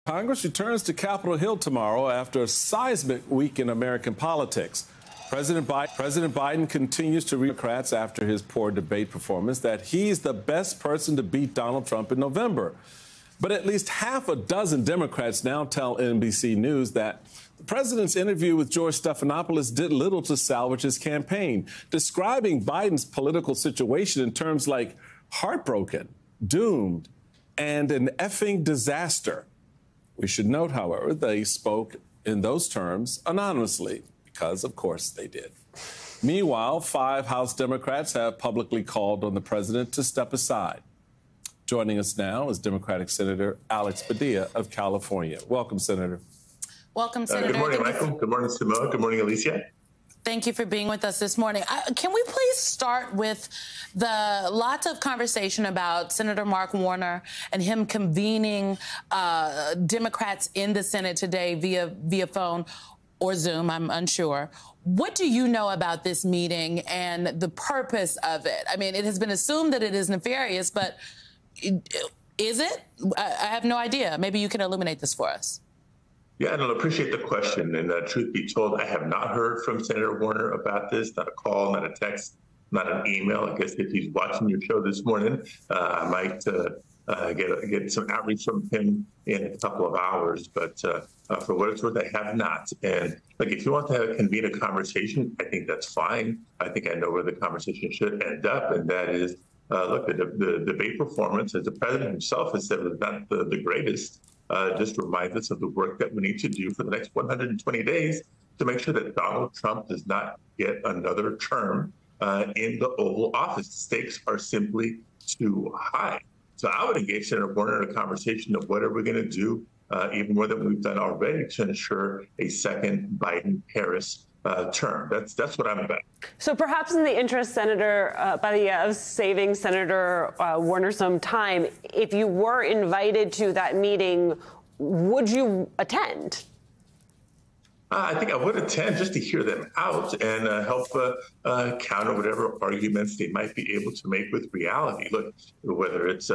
Congress returns to Capitol Hill tomorrow after a seismic week in American politics. President Biden continues to reassure Democrats after his poor debate performance that he's the best person to beat Donald Trump in November. But at least half a dozen Democrats now tell NBC News that the president's interview with George Stephanopoulos did little to salvage his campaign, describing Biden's political situation in terms like heartbroken, doomed, and an effing disaster. We should note, however, they spoke in those terms anonymously, because, of course, they did. Meanwhile, 5 House Democrats have publicly called on the president to step aside. Joining us now is Democratic Senator Alex Padilla of California. Welcome, Senator. Welcome, Senator. Good morning, Michael. Good morning, Simone. Good morning, Alicia. Thank you for being with us this morning. Can we please start with the lots of conversation about Senator Mark Warner and him convening Democrats in the Senate today via phone or Zoom, I'm unsure. What do you know about this meeting and the purpose of it? I mean, it has been assumed that it is nefarious, but is it? I have no idea. Maybe you can illuminate this for us. Yeah, and I appreciate the question. And truth be told, I have not heard from Senator Warner about this, not a call, not a text, not an email. I guess if he's watching your show this morning, I might get some outreach from him in a couple of hours. But for what it's worth, I have not. And like, if you want to convene a conversation, I think that's fine. I think I know where the conversation should end up, and that is, look, the debate performance, as the president himself has said, was not the greatest. Just reminds us of the work that we need to do for the next 120 days to make sure that Donald Trump does not get another term in the Oval Office. The stakes are simply too high. So I would engage Senator Warner in a conversation of what are we going to do, even more than we've done already, to ensure a second Biden-Harris term. That's what I'm about. So perhaps in the interest, Senator Padilla, of saving Senator Warner some time, if you were invited to that meeting, would you attend? I think I would attend just to hear them out and help counter whatever arguments they might be able to make with reality. Look, whether it's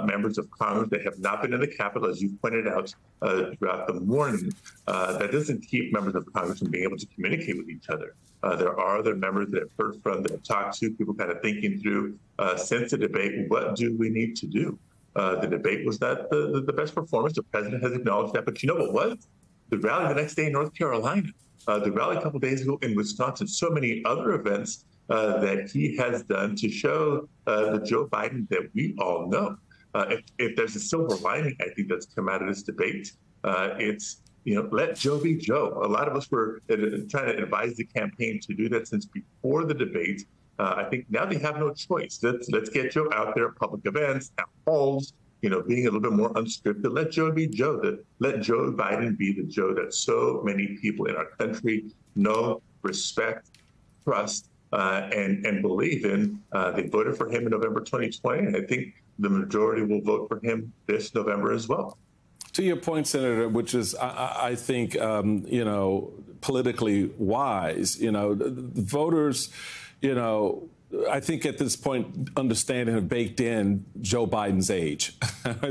members of Congress that have not been in the Capitol, as you pointed out throughout the morning, that doesn't keep members of Congress from being able to communicate with each other. There are other members that I've heard from, that I've talked to, people kind of thinking through since the debate, what do we need to do? The debate was not the best performance. The president has acknowledged that. But you know what was? The rally the next day in North Carolina, the rally a couple of days ago in Wisconsin, so many other events that he has done to show the Joe Biden that we all know. If there's a silver lining, I think that's come out of this debate, it's, let Joe be Joe. A lot of us were trying to advise the campaign to do that since before the debate. I think now they have no choice. Let's get Joe out there at public events, at polls, being a little bit more unscripted. Let Joe be Joe. Let Joe Biden be the Joe that so many people in our country know, respect, trust, and believe in. They voted for him in November 2020, and I think the majority will vote for him this November as well. To your point, Senator, which is, I think, politically wise, the voters, I think at this point, understand and have baked in Joe Biden's age.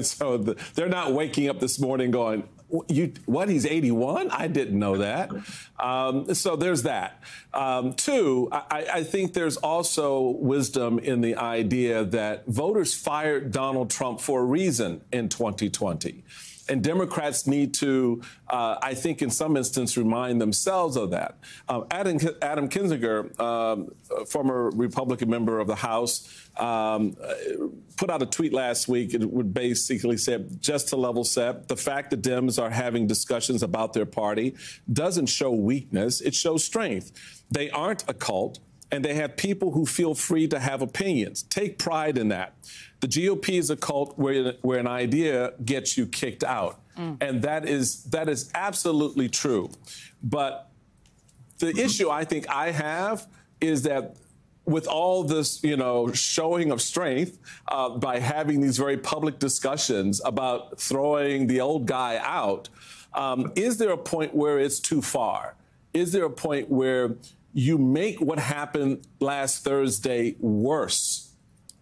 So they're not waking up this morning going, what, he's 81? I didn't know that. So there's that. Two, I think there's also wisdom in the idea that voters fired Donald Trump for a reason in 2020. And Democrats need to, I think, in some instance, remind themselves of that. Adam Kinzinger, former Republican member of the House, put out a tweet last week. It would basically say, just to level set, the fact that Dems are having discussions about their party doesn't show weakness. It shows strength. They aren't a cult, and they have people who feel free to have opinions. Take pride in that. The GOP is a cult where an idea gets you kicked out. And that is absolutely true. But the issue I think I have is that with all this, showing of strength by having these very public discussions about throwing the old guy out, is there a point where it's too far? Is there a point where you make what happened last Thursday worse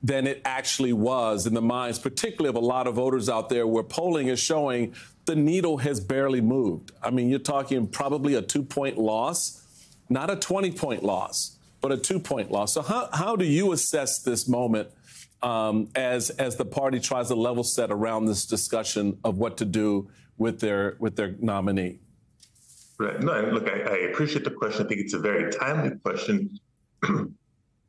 than it actually was in the minds, particularly of a lot of voters out there, where polling is showing the needle has barely moved. I mean, you're talking probably a 2-point loss, not a 20-point loss, but a 2-point loss. So how do you assess this moment as the party tries to level set around this discussion of what to do with their nominee? Right. No, look, I appreciate the question. I think it's a very timely question.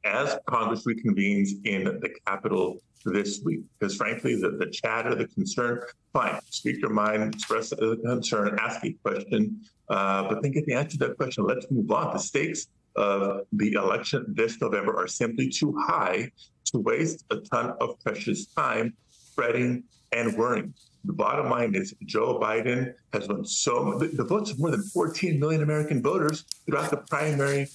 As Congress reconvenes in the Capitol this week, because frankly, the chatter, the concern, fine, speak your mind, express the concern, ask a question, but then get the answer to that question. Let's move on. The stakes of the election this November are simply too high to waste a ton of precious time fretting and worrying. The bottom line is Joe Biden has won the votes of more than 14 million American voters throughout the primary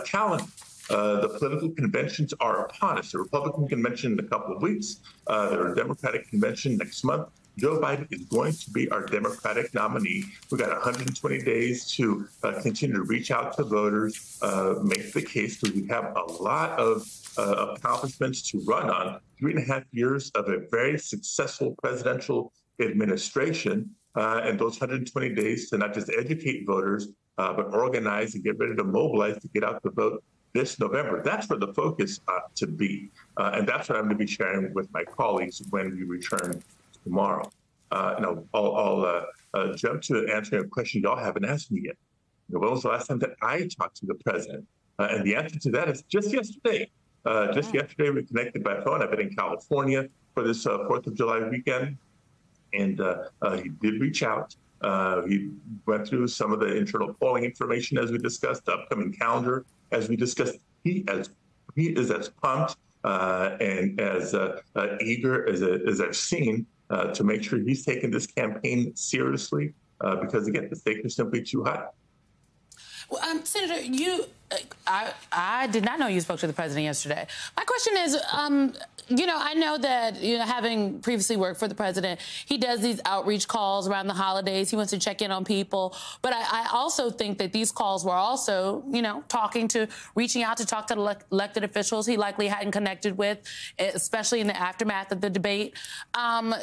calendar. The political conventions are upon us. The Republican convention in a couple of weeks, the Democratic convention next month. Joe Biden is going to be our Democratic nominee. We've got 120 days to continue to reach out to voters, make the case, because we have a lot of accomplishments to run on. 3.5 years of a very successful presidential administration, and those 120 days to not just educate voters, but organize and get ready to mobilize to get out the vote this November. That's where the focus ought to be. And that's what I'm going to be sharing with my colleagues when we return tomorrow. I'll jump to answering a question y'all haven't asked me yet. When was the last time that I talked to the president? And the answer to that is just yesterday. Yesterday, we connected by phone. I've been in California for this 4th of July weekend. And he did reach out. He went through some of the internal polling information as we discussed, the upcoming calendar as we discussed. He is as pumped and as eager as I've seen to make sure he's taking this campaign seriously because, again, the stakes are simply too high. Well, Senator, I did not know you spoke to the president yesterday. My question is, I know that, having previously worked for the president, he does these outreach calls around the holidays. He wants to check in on people. But I also think that these calls were also, reaching out to talk to elected officials he likely hadn't connected with, especially in the aftermath of the debate.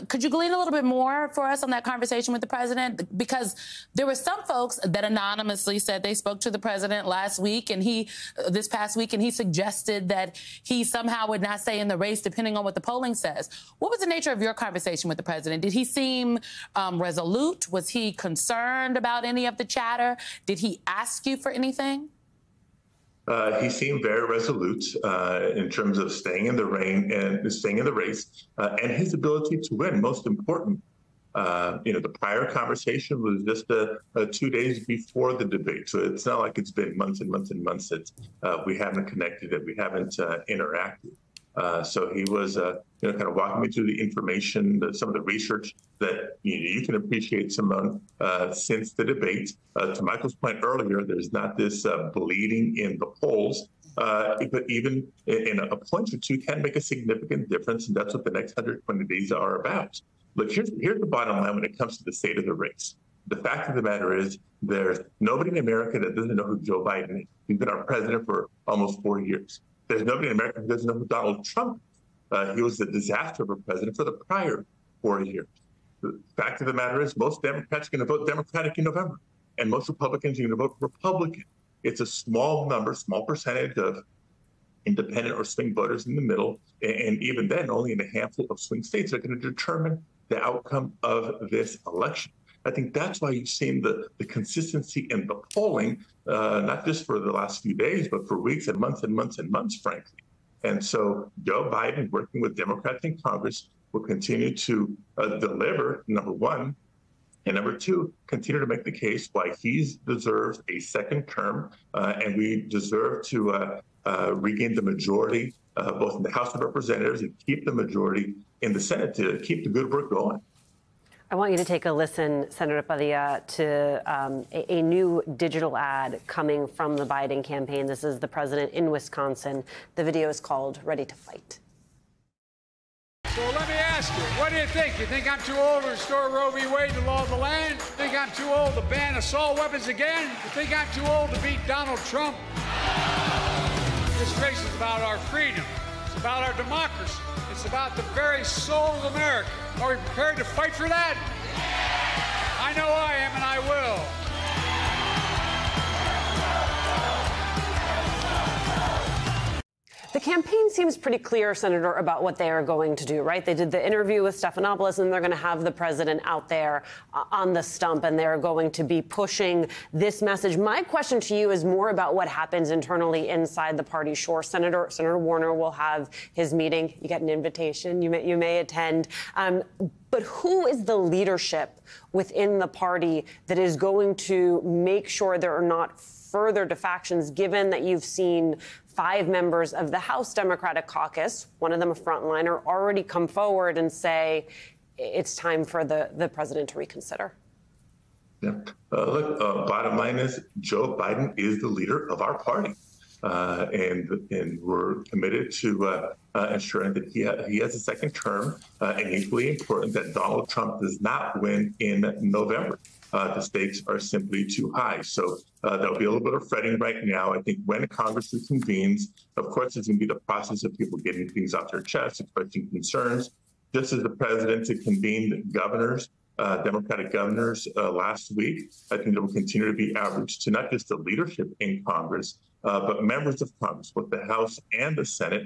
Could you glean a little bit more for us on that conversation with the president? Because there were some folks that anonymously said they spoke to the president last week and this past week, and he suggested that he somehow would not stay in the race depending on what the polling says. What was the nature of your conversation with the president? Did he seem resolute? Was he concerned about any of the chatter? Did he ask you for anything? He seemed very resolute in terms of staying in the race and his ability to win. Most important, the prior conversation was just 2 days before the debate. So it's not like it's been months and months and months that we haven't connected, that we haven't interacted. So he was, kind of walking me through the information, some of the research that you can appreciate, Simone, since the debate. To Michael's point earlier, there's not this bleeding in the polls, but even in a point or two can make a significant difference, and that's what the next 120 days are about. Look, here's the bottom line when it comes to the state of the race. The fact of the matter is there's nobody in America that doesn't know who Joe Biden is. He's been our president for almost 4 years. There's nobody in America who doesn't know who Donald Trump is. He was a disaster of a president for the prior 4 years. The fact of the matter is most Democrats are going to vote Democratic in November, and most Republicans are going to vote Republican. It's a small percentage of independent or swing voters in the middle, and even then, only in a handful of swing states are going to determine the outcome of this election. I think that's why you've seen the consistency in the polling, not just for the last few days, but for weeks and months and months and months, frankly. And so Joe Biden, working with Democrats in Congress, will continue to deliver, number one, and number two, continue to make the case why he deserves a second term, and we deserve to regain the majority, both in the House of Representatives and keep the majority in the Senate to keep the good work going. I want you to take a listen, Senator Padilla, to a new digital ad coming from the Biden campaign. This is the president in Wisconsin. The video is called Ready to Fight. So let me ask you, what do you think? You think I'm too old to restore Roe v. Wade, the law of the land? You think I'm too old to ban assault weapons again? You think I'm too old to beat Donald Trump? This race is about our freedom. It's It's about our democracy. It's about the very soul of America. Are we prepared to fight for that? I know I am, and I will. The campaign seems pretty clear, Senator, about what they are going to do, right? They did the interview with Stephanopoulos, and they're going to have the president out there on the stump, and they're going to be pushing this message. My question to you is more about what happens internally inside the party. Sure, Senator Warner will have his meeting. You get an invitation. You may attend. But who is the leadership within the party that is going to make sure there are not further defections, given that you've seen 5 members of the House Democratic Caucus, one of them a frontliner, already come forward and say it's time for the president to reconsider? Yeah. Look, bottom line is Joe Biden is the leader of our party. And we're committed to ensuring that he has a second term, and equally important that Donald Trump does not win in November. The stakes are simply too high. So there'll be a little bit of fretting right now. I think when Congress reconvenes, of course, it's going to be the process of people getting things off their chest, expressing concerns. Just as the president convened governors, Democratic governors last week, I think there will continue to be outreach to not just the leadership in Congress, but members of Congress, both the House and the Senate,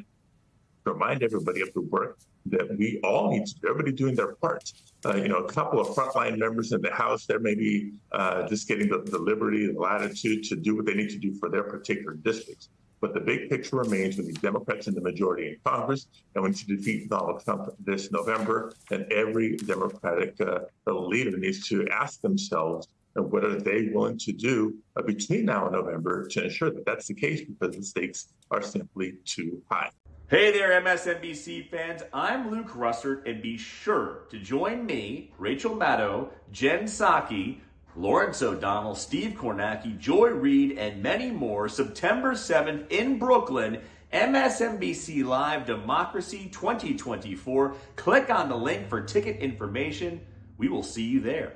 to remind everybody of the work that we all need to do, everybody doing their part. A couple of frontline members in the House, they're maybe just getting the liberty and latitude to do what they need to do for their particular districts. But the big picture remains we need Democrats in the majority in Congress, and we need to defeat Donald Trump this November. And every Democratic leader needs to ask themselves, what are they willing to do between now and November to ensure that that's the case, because the stakes are simply too high. Hey there, MSNBC fans. I'm Luke Russert, and be sure to join me, Rachel Maddow, Jen Psaki, Lawrence O'Donnell, Steve Kornacki, Joy Reid, and many more September 7th in Brooklyn, MSNBC Live Democracy 2024. Click on the link for ticket information. We will see you there.